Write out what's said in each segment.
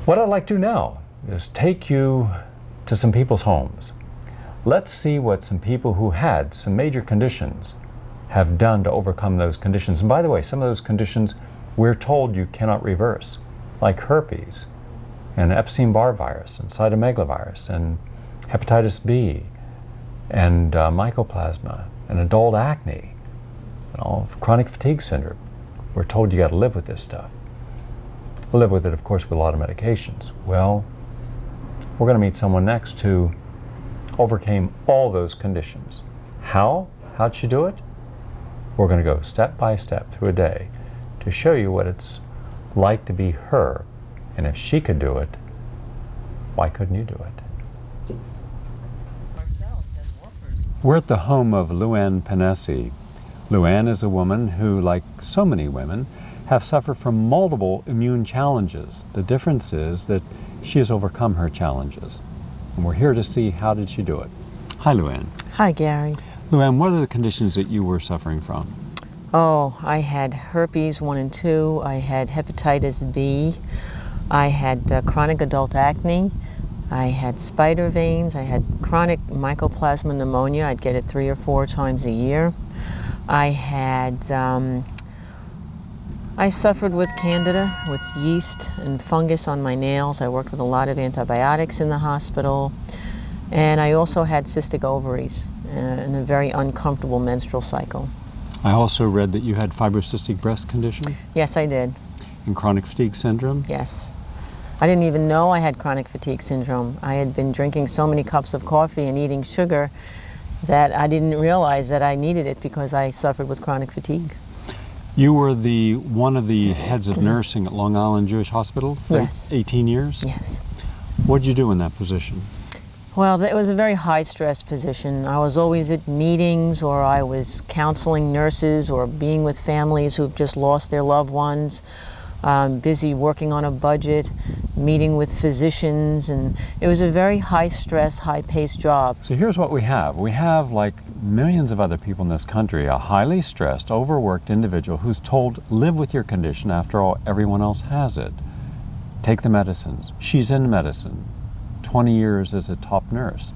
What I'd like to do now is take you to some people's homes. Let's see what some people who had some major conditions have done to overcome those conditions. And by the way, some of those conditions we're told you cannot reverse, like herpes, and Epstein-Barr virus, and cytomegalovirus, and hepatitis B, and mycoplasma, and adult acne, and all chronic fatigue syndrome. We're told you got to live with this stuff. We'll live with it, of course, with a lot of medications. Well, we're going to meet someone next who overcame all those conditions. How? How'd she do it? We're going to go step by step through a day to show you what it's like to be her. And if she could do it, why couldn't you do it? We're at the home of Luanne Pennesi. Luanne is a woman who, like so many women, have suffered from multiple immune challenges. The difference is that she has overcome her challenges. And we're here to see how did she do it. Hi, Luanne. Hi, Gary. Luanne, what are the conditions that you were suffering from? Oh, I had herpes 1 and 2. I had hepatitis B. I had chronic adult acne. I had spider veins. I had chronic mycoplasma pneumonia. I'd get it 3 or 4 times a year. I had I suffered with candida, with yeast and fungus on my nails. I worked with a lot of antibiotics in the hospital. And I also had cystic ovaries and a very uncomfortable menstrual cycle. I also read that you had fibrocystic breast condition? Yes, I did. And chronic fatigue syndrome? Yes. I didn't even know I had chronic fatigue syndrome. I had been drinking so many cups of coffee and eating sugar that I didn't realize that I needed it because I suffered with chronic fatigue. You were one of the heads of nursing at Long Island Jewish Hospital for Yes. 18 years? Yes. What did you do in that position? Well, it was a very high-stress position. I was always at meetings, or I was counseling nurses, or being with families who've just lost their loved ones, busy working on a budget, meeting with physicians, and it was a very high-stress, high-paced job. So here's what we have. We have, like millions of other people in this country, a highly stressed, overworked individual who's told, live with your condition. After all, everyone else has it. Take the medicines. She's in medicine. 20 years as a top nurse.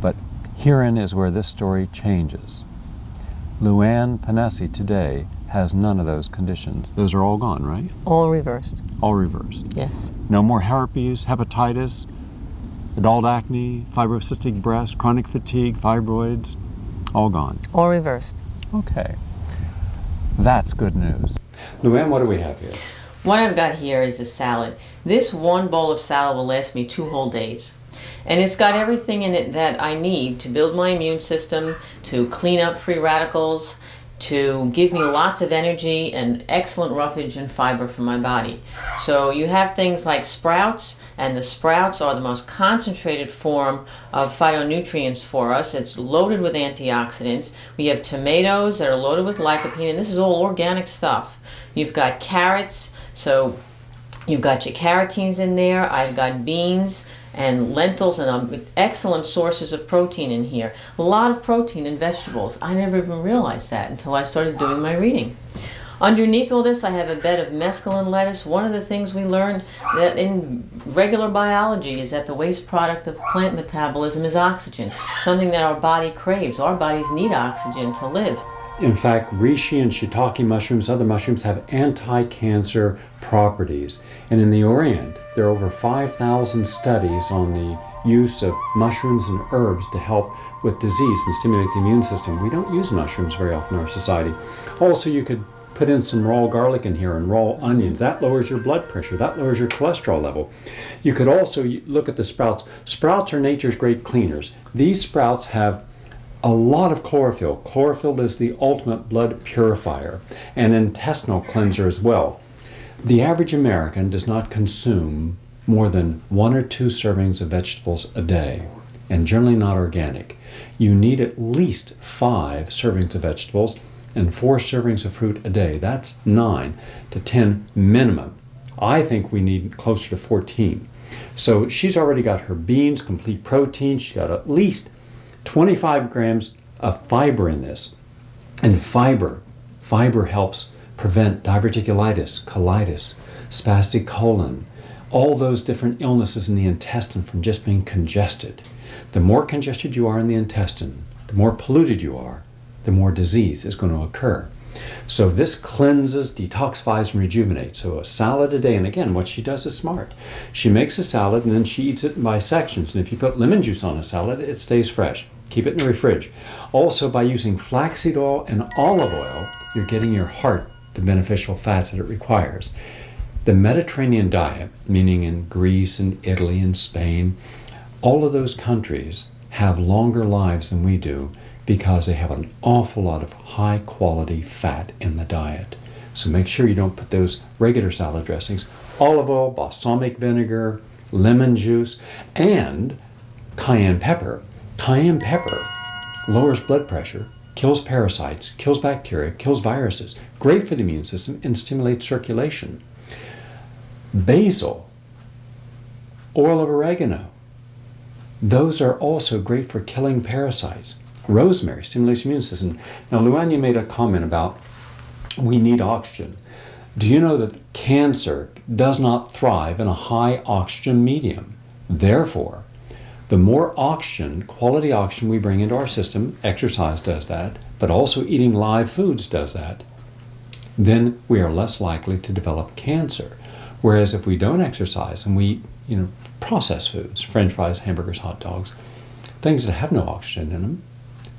But herein is where this story changes. Luanne Pennesi today has none of those conditions. Those are all gone, right? All reversed. All reversed. Yes. No more herpes, hepatitis, adult acne, fibrocystic breast, chronic fatigue, fibroids, all gone. All reversed. Okay. That's good news. Luanne, what do we have here? What I've got here is a salad. This one bowl of salad will last me 2 whole days. And it's got everything in it that I need to build my immune system, to clean up free radicals, to give me lots of energy and excellent roughage and fiber for my body. So you have things like sprouts, and the sprouts are the most concentrated form of phytonutrients for us. It's loaded with antioxidants. We have tomatoes that are loaded with lycopene, and this is all organic stuff. You've got carrots, so you've got your carotenes in there. I've got beans and lentils, and excellent sources of protein in here. A lot of protein in vegetables. I never even realized that until I started doing my reading. Underneath all this, I have a bed of mesclun lettuce. One of the things we learn that in regular biology is that the waste product of plant metabolism is oxygen, something that our body craves. Our bodies need oxygen to live. In fact, reishi and shiitake mushrooms, other mushrooms, have anti-cancer properties. And in the Orient, there are over 5,000 studies on the use of mushrooms and herbs to help with disease and stimulate the immune system. We don't use mushrooms very often in our society. Also, you could put in some raw garlic in here and raw onions. That lowers your blood pressure. That lowers your cholesterol level. You could also look at the sprouts. Sprouts are nature's great cleaners. These sprouts have a lot of chlorophyll. Chlorophyll is the ultimate blood purifier and intestinal cleanser as well. The average American does not consume more than 1 or 2 servings of vegetables a day, and generally not organic. You need at least 5 servings of vegetables and 4 servings of fruit a day. That's 9 to 10 minimum. I think we need closer to 14. So she's already got her beans, complete protein. She's got at least 25 grams of fiber in this. And fiber helps prevent diverticulitis, colitis, spastic colon, all those different illnesses in the intestine from just being congested. The more congested you are in the intestine, the more polluted you are, the more disease is going to occur. So this cleanses, detoxifies, and rejuvenates. So a salad a day, and again, what she does is smart. She makes a salad and then she eats it by sections. And if you put lemon juice on a salad, it stays fresh. Keep it in the fridge. Also, by using flaxseed oil and olive oil, you're getting your heart the beneficial fats that it requires. The Mediterranean diet, meaning in Greece and Italy and Spain, all of those countries have longer lives than we do because they have an awful lot of high quality fat in the diet. So make sure you don't put those regular salad dressings. Olive oil, balsamic vinegar, lemon juice, and cayenne pepper. Cayenne pepper lowers blood pressure, kills parasites, kills bacteria, kills viruses. Great for the immune system and stimulates circulation. Basil, oil of oregano, those are also great for killing parasites. Rosemary stimulates the immune system. Now, Luanne, you made a comment about we need oxygen. Do you know that cancer does not thrive in a high oxygen medium? Therefore, the more oxygen, quality oxygen we bring into our system, exercise does that, but also eating live foods does that, then we are less likely to develop cancer. Whereas if we don't exercise and we eat, processed foods, French fries, hamburgers, hot dogs, things that have no oxygen in them,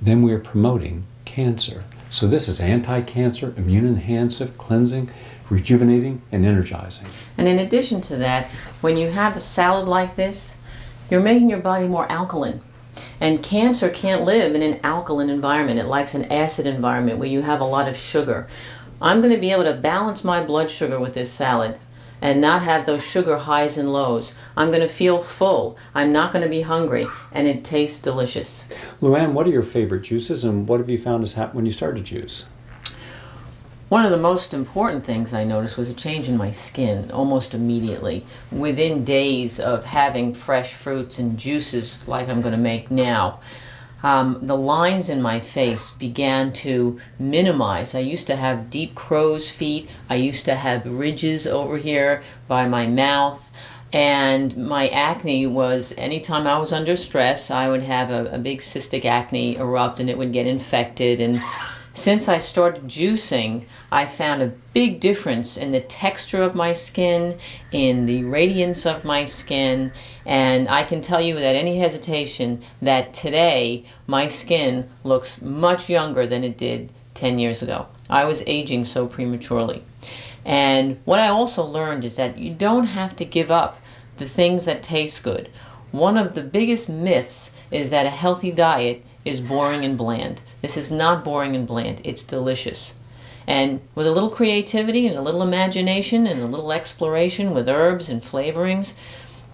then we are promoting cancer. So this is anti-cancer, immune-enhancing, cleansing, rejuvenating, and energizing. And in addition to that, when you have a salad like this, you're making your body more alkaline. And cancer can't live in an alkaline environment. It likes an acid environment where you have a lot of sugar. I'm going to be able to balance my blood sugar with this salad and not have those sugar highs and lows. I'm going to feel full. I'm not going to be hungry, and it tastes delicious. Luanne, what are your favorite juices, and what have you found has happened when you started juice? One of the most important things I noticed was a change in my skin almost immediately. Within days of having fresh fruits and juices like I'm going to make now, the lines in my face began to minimize. I used to have deep crow's feet. I used to have ridges over here by my mouth. And my acne was, anytime I was under stress, I would have a big cystic acne erupt and it would get infected. And since I started juicing, I found a big difference in the texture of my skin, in the radiance of my skin, and I can tell you without any hesitation that today my skin looks much younger than it did 10 years ago. I was aging so prematurely. And what I also learned is that you don't have to give up the things that taste good. One of the biggest myths is that a healthy diet is boring and bland. This is not boring and bland. It's delicious. And with a little creativity and a little imagination and a little exploration with herbs and flavorings,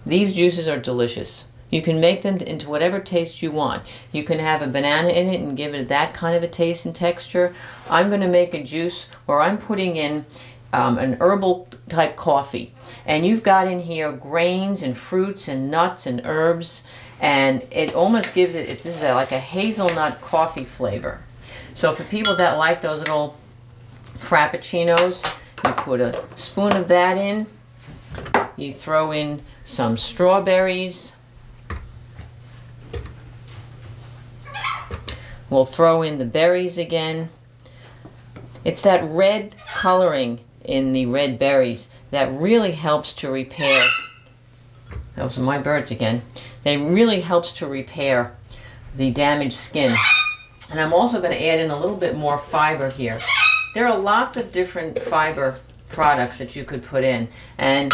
these juices are delicious. You can make them into whatever taste you want. You can have a banana in it and give it that kind of a taste and texture. I'm going to make a juice where I'm putting in an herbal type coffee. And you've got in here grains and fruits and nuts and herbs. And it almost gives it, this is like a hazelnut coffee flavor. So for people that like those little frappuccinos, you put a spoon of that in. You throw in some strawberries. We'll throw in the berries again. It's that red coloring in the red berries that really helps to repair. Those are my birds again. They really helps to repair the damaged skin. And I'm also going to add in a little bit more fiber here. There are lots of different fiber products that you could put in, and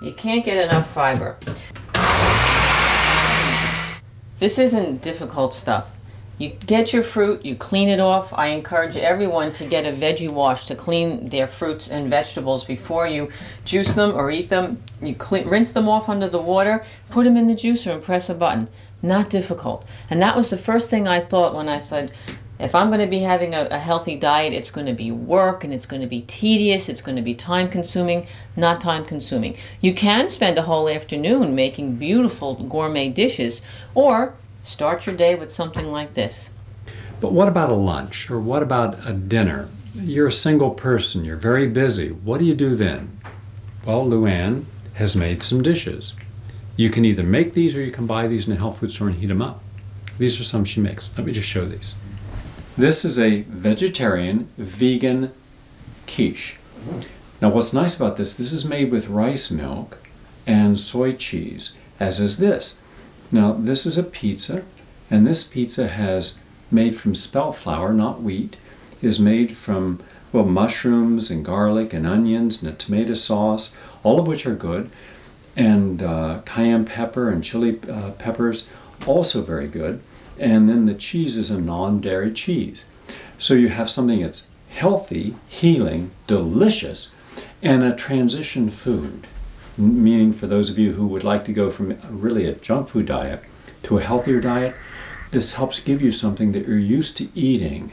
you can't get enough fiber. This isn't difficult stuff. You get your fruit, you clean it off. I encourage everyone to get a veggie wash to clean their fruits and vegetables before you juice them or eat them. You rinse them off under the water, put them in the juicer and press a button. Not difficult. And that was the first thing I thought when I said, if I'm going to be having a healthy diet, it's going to be work and it's going to be tedious, it's going to be time consuming, not time consuming. You can spend a whole afternoon making beautiful gourmet dishes, or start your day with something like this. But what about a lunch, or what about a dinner? You're a single person, you're very busy. What do you do then? Well, Luanne has made some dishes. You can either make these or you can buy these in a health food store and heat them up. These are some she makes. Let me just show these. This is a vegetarian, vegan quiche. Now what's nice about this is made with rice milk and soy cheese, as is this. Now this is a pizza, and this pizza has made from spelt flour, not wheat, is made from, well, mushrooms and garlic and onions and a tomato sauce, all of which are good, and cayenne pepper and chili peppers, also very good. And then the cheese is a non-dairy cheese. So you have something that's healthy, healing, delicious, and a transition food, meaning for those of you who would like to go from really a junk food diet to a healthier diet, this helps give you something that you're used to eating.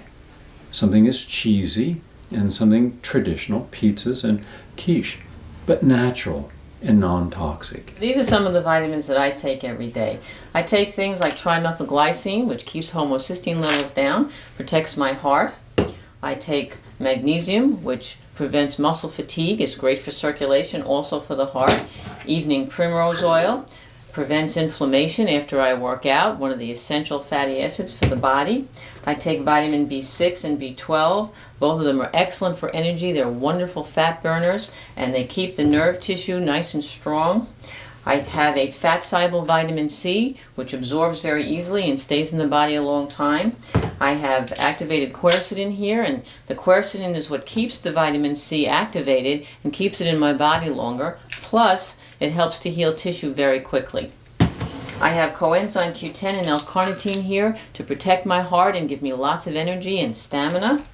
Something that's cheesy and something traditional, pizzas and quiche, but natural and non-toxic. These are some of the vitamins that I take every day. I take things like trimethylglycine, which keeps homocysteine levels down, protects my heart. I take magnesium, which prevents muscle fatigue, is great for circulation, also for the heart. Evening primrose oil prevents inflammation after I work out, one of the essential fatty acids for the body. I take vitamin B6 and B12. Both of them are excellent for energy. They're wonderful fat burners, and they keep the nerve tissue nice and strong. I have a fat-soluble vitamin C, which absorbs very easily and stays in the body a long time. I have activated quercetin here, and the quercetin is what keeps the vitamin C activated and keeps it in my body longer. Plus, it helps to heal tissue very quickly. I have coenzyme Q10 and L-carnitine here to protect my heart and give me lots of energy and stamina.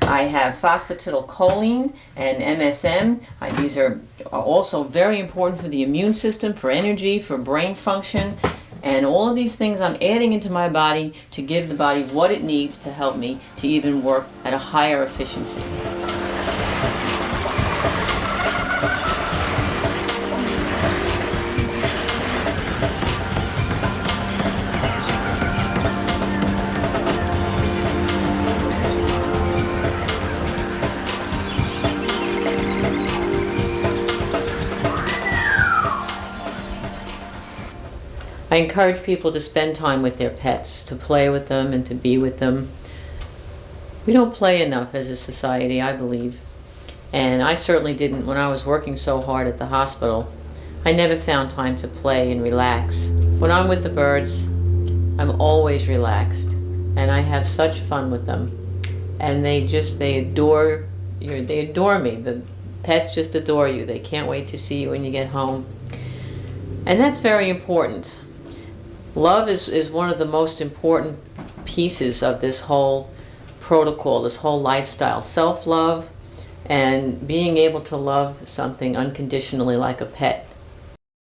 I have phosphatidylcholine and MSM. These are also very important for the immune system, for energy, for brain function. And all of these things I'm adding into my body to give the body what it needs to help me to even work at a higher efficiency. I encourage people to spend time with their pets, to play with them and to be with them. We don't play enough as a society, I believe. And I certainly didn't when I was working so hard at the hospital. I never found time to play and relax. When I'm with the birds, I'm always relaxed. And I have such fun with them. And they adore me. The pets just adore you. They can't wait to see you when you get home. And that's very important. Love is one of the most important pieces of this whole protocol, this whole lifestyle. Self-love and being able to love something unconditionally like a pet.